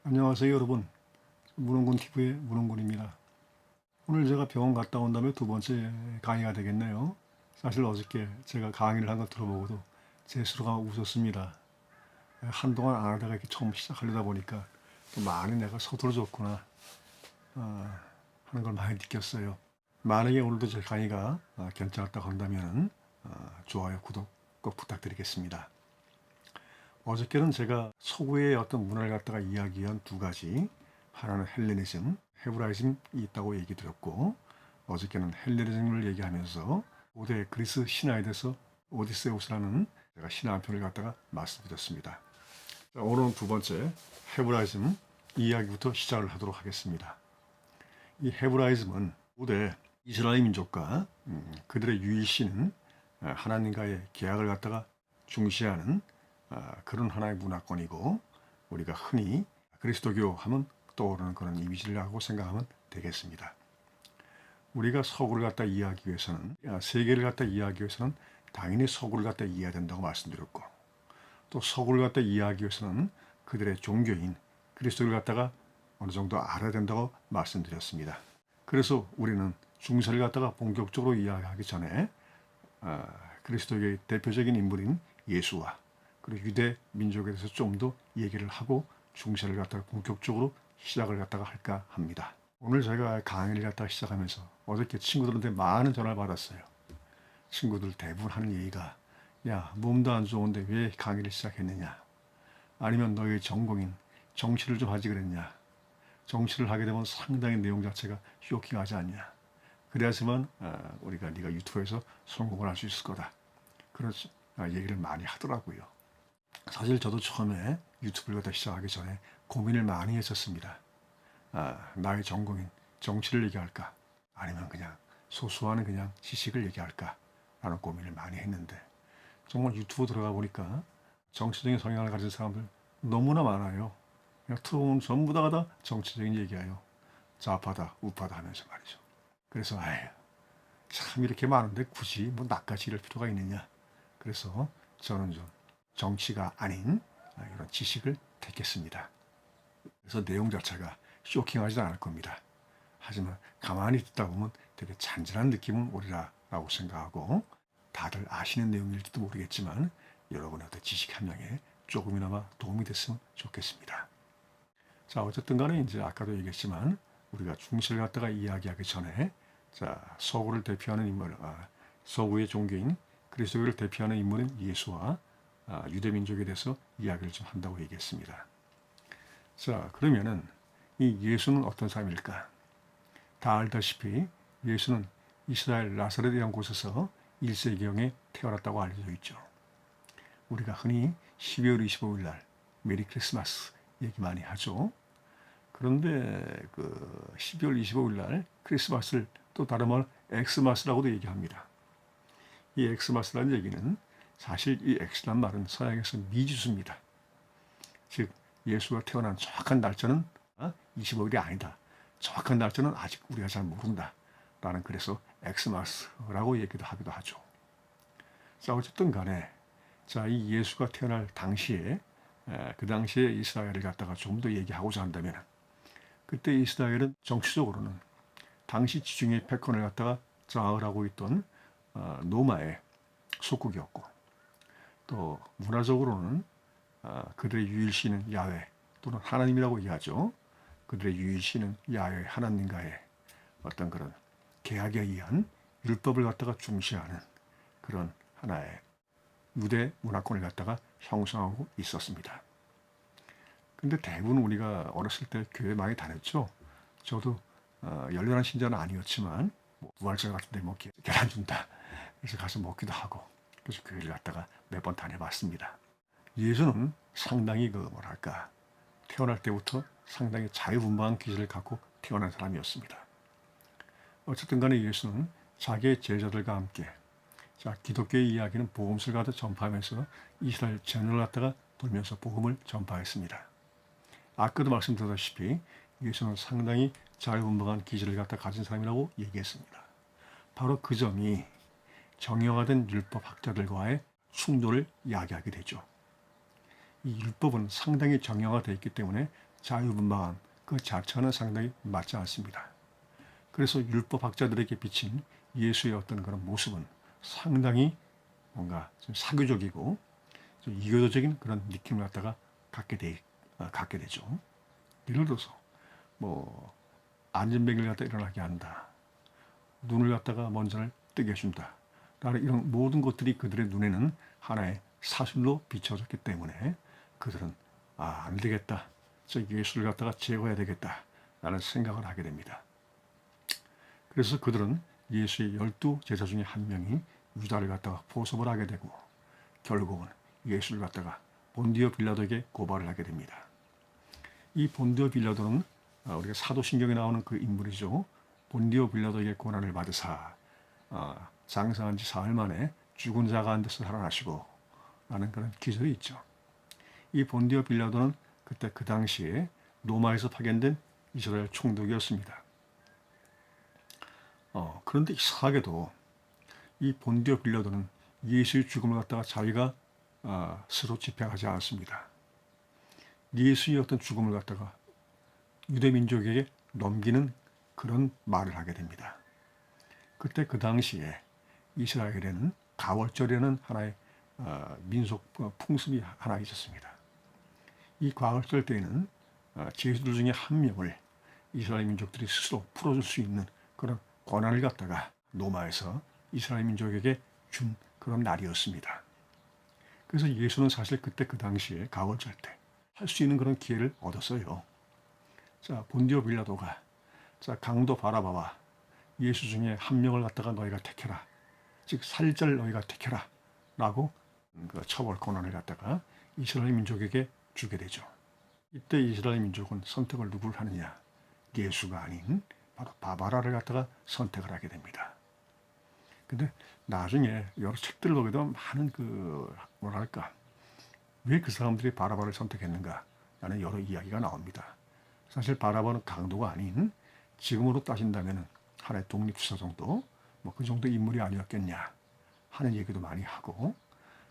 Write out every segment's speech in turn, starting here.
안녕하세요 여러분. 문홍군 TV의 문홍군입니다. 오늘 제가 병원 갔다 온 다음에 두 번째 강의가 되겠네요. 사실 어저께 제가 강의를 한 거 들어보고도 제 스스로가 웃었습니다. 한동안 안 하다가 이렇게 처음 시작하려다 보니까 또 많이 내가 서툴어졌구나 하는 걸 많이 느꼈어요. 만약에 오늘도 제 강의가 괜찮았다고 한다면 좋아요, 구독 꼭 부탁드리겠습니다. 어저께는 제가 서구의 어떤 문화를 갖다가 이야기한 두 가지, 하나는 헬레니즘, 헤브라이즘이 있다고 얘기 드렸고, 어저께는 헬레니즘을 얘기하면서 고대 그리스 신화에 대해서 오디세우스라는 제가 신화 한 편을 갖다가 말씀드렸습니다. 자, 오늘은 두 번째 헤브라이즘 이야기부터 시작을 하도록 하겠습니다. 이 헤브라이즘은 고대 이스라엘 민족과 그들의 유일신은 하나님과의 계약을 갖다가 중시하는 그런 하나의 문화권이고, 우리가 흔히 그리스도교 하면 떠오르는 그런 이미지라고 생각하면 되겠습니다. 우리가 서구를 갖다 이해하기 위해서는, 세계를 갖다 이해하기 위해서는 당연히 서구를 갖다 이해해야 된다고 말씀드렸고, 또 서구를 갖다 이해하기 위해서는 그들의 종교인 그리스도를 갖다가 어느 정도 알아야 된다고 말씀드렸습니다. 그래서 우리는 중세를 갖다가 본격적으로 이해하기 전에 그리스도의 대표적인 인물인 예수와 그리고 유대 민족에 대해서 좀 더 얘기를 하고 중세를 갖다가 본격적으로 시작을 갖다가 할까 합니다. 오늘 제가 강의를 갖다가 시작하면서 어저께 친구들한테 많은 전화를 받았어요. 친구들 대부분 하는 얘기가, 야, 몸도 안 좋은데 왜 강의를 시작했느냐, 아니면 너의 전공인 정치를 좀 하지 그랬냐, 정치를 하게 되면 상당히 내용 자체가 쇼킹하지 않냐, 그래야지만 우리가 네가 유튜브에서 성공을 할 수 있을 거다, 그런 얘기를 많이 하더라고요. 사실 저도 처음에 유튜브를 갖다 시작하기 전에 고민을 많이 했었습니다. 나의 전공인 정치를 얘기할까, 아니면 그냥 소소한 그냥 지식을 얘기할까 라는 고민을 많이 했는데, 정말 유튜브 들어가 보니까 정치적인 성향을 가진 사람들 너무나 많아요. 그냥 틀어보면 전부 다 정치적인 얘기예요. 좌파다 우파다 하면서 말이죠. 그래서 참 이렇게 많은데 굳이 뭐 나까지 이럴 필요가 있느냐. 그래서 저는 좀 정치가 아닌 이런 지식을 택했습니다. 그래서 내용 자체가 쇼킹하지도 않을 겁니다. 하지만 가만히 듣다 보면 되게 잔잔한 느낌은 오리라라고 생각하고, 다들 아시는 내용일지도 모르겠지만 여러분의 어떤 지식 함량에 조금이나마 도움이 됐으면 좋겠습니다. 자, 어쨌든 간에 이제 아까도 얘기했지만 우리가 중세를 갖다가 이야기하기 전에, 자, 서구를 대표하는 인물, 서구의 종교인 그리스도를 대표하는 인물인 예수와 유대 민족에 대해서 이야기를 좀 한다고 얘기했습니다. 자, 그러면은 이 예수는 어떤 사람일까? 다 알다시피 예수는 이스라엘 나사렛이라는 곳에서 1세기경에 태어났다고 알려져 있죠. 우리가 흔히 12월 25일 날 메리 크리스마스 얘기 많이 하죠. 그런데 그 12월 25일 날 크리스마스를 또 다른 말 엑스마스라고도 얘기합니다. 이 엑스마스라는 얘기는, 사실 이 엑스란 말은 서양에서 미지수입니다. 즉 예수가 태어난 정확한 날짜는 25일이 아니다. 정확한 날짜는 아직 우리가 잘 모른다. 라는, 그래서 엑스마스라고 얘기도 하기도 하죠. 자, 어쨌든 간에, 자, 이 예수가 태어날 당시에, 그 당시에 이스라엘을 갖다가 좀 더 얘기하고자 한다면, 그때 이스라엘은 정치적으로는 당시 지중해 패권을 갖다가 장악을 있던 로마의 속국이었고, 또 문화적으로는 그들의 유일신은 야훼 또는 하나님이라고 이해하죠. 그들의 유일신은 야훼 하나님과의 어떤 그런 계약에 의한 율법을 갖다가 중시하는 그런 하나의 유대 문화권을 갖다가 형성하고 있었습니다. 근데 대부분 우리가 어렸을 때 교회 많이 다녔죠. 저도 열렬한 신자는 아니었지만 부활절 같은 데 뭐 계란 준다, 그래서 가서 먹기도 하고, 그래서 교회를 갔다가 몇 번 다녀봤습니다. 예수는 상당히 태어날 때부터 상당히 자유분방한 기질을 갖고 태어난 사람이었습니다. 어쨌든 간에 예수는 자기의 제자들과 함께, 자, 기독교의 이야기는 복음서를 갖다 전파하면서 이스라엘 전역을 갖다가 돌면서 복음을 전파했습니다. 아까도 말씀드렸다시피 예수는 상당히 자유분방한 기질을 갖다 가진 사람이라고 얘기했습니다. 바로 그 점이 정형화된 율법학자들과의 충돌을 야기하게 되죠. 이 율법은 상당히 정형화되어 있기 때문에 자유분방한 그 자체는 상당히 맞지 않습니다. 그래서 율법학자들에게 비친 예수의 어떤 그런 모습은 상당히 뭔가 좀 사교적이고 좀 이교도적인 그런 느낌을 갖게 되죠. 예를 들어서 뭐 안전벨기를 갖다 일어나게 한다. 눈을 갖다가 먼저 뜨게 해준다. 라는 이런 모든 것들이 그들의 눈에는 하나의 사실로 비춰졌기 때문에 그들은 안 되겠다. 저 예수를 갖다가 제거해야 되겠다. 라는 생각을 하게 됩니다. 그래서 그들은 예수의 12 제자 중에 한 명이 유다를 갖다가 포섭을 하게 되고 결국은 예수를 갖다가 본디오 빌라도에게 고발을 하게 됩니다. 이 본디오 빌라도는 우리가 사도신경에 나오는 그 인물이죠. 본디오 빌라도에게 고난을 받으사 장사한 지 사흘 만에 죽은 자가 안 돼서 살아나시고 라는 그런 기술이 있죠. 이 본디오 빌라도는 그때 그 당시에 로마에서 파견된 이스라엘 총독이었습니다. 그런데 이상하게도 이 본디오 빌라도는 예수의 죽음을 갖다가 자기가 스스로 집행하지 않았습니다. 예수의 어떤 죽음을 갖다가 유대 민족에게 넘기는 그런 말을 하게 됩니다. 그때 그 당시에 이스라엘에는 가월절이라는 하나의 민속 풍습이 하나 있었습니다. 이 가월절 때에는 제수들 중에 한 명을 이스라엘 민족들이 스스로 풀어줄 수 있는 그런 권한을 갖다가 로마에서 이스라엘 민족에게 준 그런 날이었습니다. 그래서 예수는 사실 그때 그 당시에 가월절 때 할 수 있는 그런 기회를 얻었어요. 자, 본디오 빌라도가 강도 바라바와 예수 중에 한 명을 갖다가 너희가 택해라. 즉 살자를 너희가 택해라. 라고 그 처벌 권한을 갖다가 이스라엘 민족에게 주게 되죠. 이때 이스라엘 민족은 선택을 누구를 하느냐? 예수가 아닌 바로 바바라를 갖다가 선택을 하게 됩니다. 근데 나중에 여러 책들을 보게 되면 많은 왜 그 사람들이 바라바를 선택했는가? 라는 여러 이야기가 나옵니다. 사실 바라바는 강도가 아닌 지금으로 따진다면 하나의 독립투사 정도, 그 정도 인물이 아니었겠냐 하는 얘기도 많이 하고,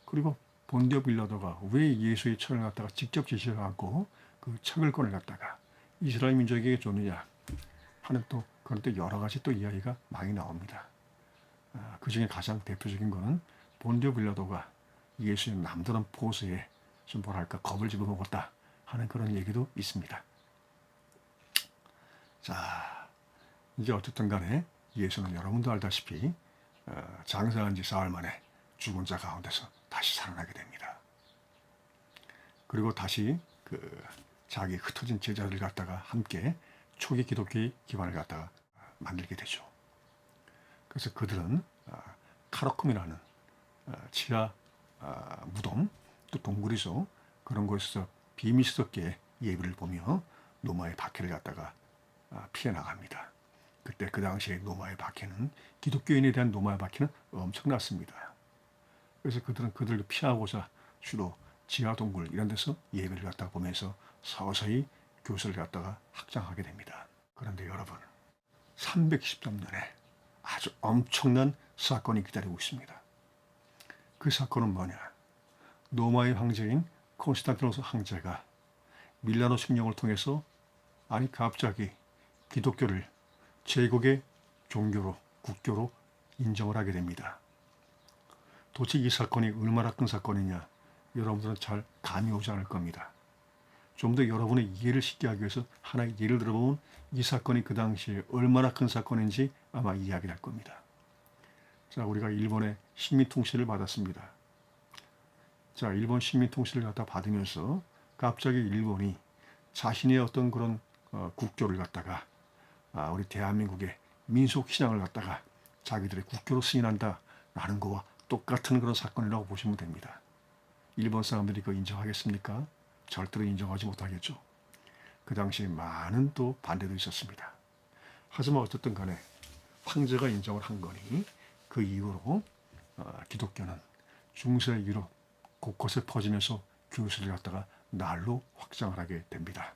그리고 본디오 빌라도가 왜 예수의 처를 갖다가 직접 지시하고 그 처벌권을 갖다가 이스라엘 민족에게 줬느냐 하는 또 그런 또 여러 가지 또 이야기가 많이 나옵니다. 그 중에 가장 대표적인 거는 본디오 빌라도가 예수의 남다른 포스에 좀 겁을 집어먹었다 하는 그런 얘기도 있습니다. 자, 이제 어쨌든 간에 예수는 여러분도 알다시피 장사한 지 사흘 만에 죽은 자 가운데서 다시 살아나게 됩니다. 그리고 다시 자기 흩어진 제자들 갖다가 함께 초기 기독교의 기반을 갖다가 만들게 되죠. 그래서 그들은 카라쿰이라는 지하 무덤, 또 동굴이죠. 그런 곳에서 비밀스럽게 예배를 보며 로마의 박해를 갖다가 피해 나갑니다. 그때 그 당시에 로마의 박해는 기독교인에 대한 로마의 박해는 엄청났습니다. 그래서 그들은 그들을 피하고자 주로 지하 동굴 이런 데서 예배를 갖다가 보면서 서서히 교수를 갖다가 확장하게 됩니다. 그런데 여러분, 313년에 아주 엄청난 사건이 기다리고 있습니다. 그 사건은 뭐냐? 로마의 황제인 콘스탄티노스 황제가 밀라노 칙령을 통해서 갑자기 기독교를 제국의 종교로, 국교로 인정을 하게 됩니다. 도대체 이 사건이 얼마나 큰 사건이냐? 여러분들은 잘 감이 오지 않을 겁니다. 좀 더 여러분의 이해를 쉽게 하기 위해서 하나의 예를 들어보면 이 사건이 그 당시에 얼마나 큰 사건인지 아마 이해하게 될 겁니다. 자, 우리가 일본의 식민 통치를 받았습니다. 자, 일본 식민 통치를 갖다 받으면서 갑자기 일본이 자신의 어떤 그런 국교를 갖다가 우리 대한민국의 민속신앙을 갖다가 자기들의 국교로 승인한다라는 거와 똑같은 그런 사건이라고 보시면 됩니다. 일본 사람들이 그거 인정하겠습니까? 절대로 인정하지 못하겠죠. 그 당시에 많은 또 반대도 있었습니다. 하지만 어쨌든 간에 황제가 인정을 한 거니 그 이후로 기독교는 중세 유럽 곳곳에 퍼지면서 교수를 갖다가 날로 확장을 하게 됩니다.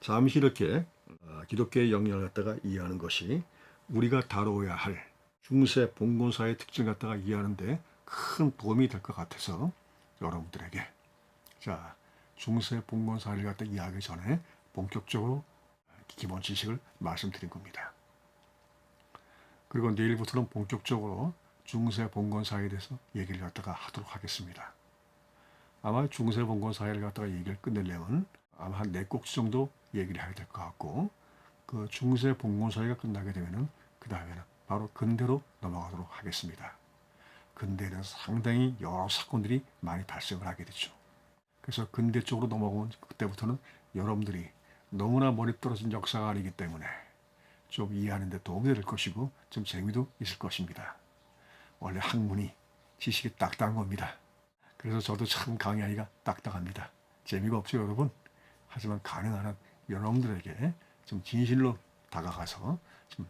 잠시 이렇게 기독교의 영향을 갖다가 이해하는 것이 우리가 다뤄야 할 중세 봉건사의 특징을 갖다가 이해하는데 큰 도움이 될 것 같아서 여러분들에게 중세 봉건 사회를 갖다 이야기 전에 본격적으로 기본 지식을 말씀드린 겁니다. 그리고 내일부터는 본격적으로 중세 봉건 사회에 대해서 얘기를 갖다가 하도록 하겠습니다. 아마 중세 봉건 사회를 갖다가 얘기를 끝내려면 아마 한 4꼭지 정도 얘기를 해야 될 것 같고, 그 중세 봉건 사회가 끝나게 되면은 그 다음에는 바로 근대로 넘어가도록 하겠습니다. 근대는 상당히 여러 사건들이 많이 발생을 하게 되죠. 그래서 근대 쪽으로 넘어오면 그때부터는 여러분들이 너무나 머리 떨어진 역사가 아니기 때문에 좀 이해하는 데 도움이 될 것이고 좀 재미도 있을 것입니다. 원래 학문이 지식이 딱딱한 겁니다. 그래서 저도 참 강의하기가 딱딱합니다. 재미가 없죠, 여러분? 하지만 가능한 한 여러분들에게 좀 진실로 다가가서 좀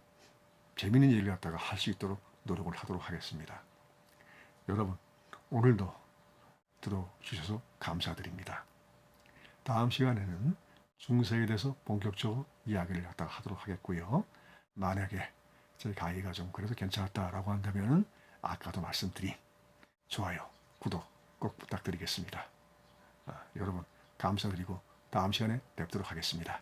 재미있는 일을 갖다가 할 수 있도록 노력을 하도록 하겠습니다. 여러분, 오늘도 들어주셔서 감사드립니다. 다음 시간에는 중세에 대해서 본격적으로 이야기를 갖다가 하도록 하겠고요. 만약에 제 강의가 좀 그래도 괜찮았다라고 한다면 아까도 말씀드린 좋아요, 구독 꼭 부탁드리겠습니다. 여러분 감사드리고 다음 시간에 뵙도록 하겠습니다.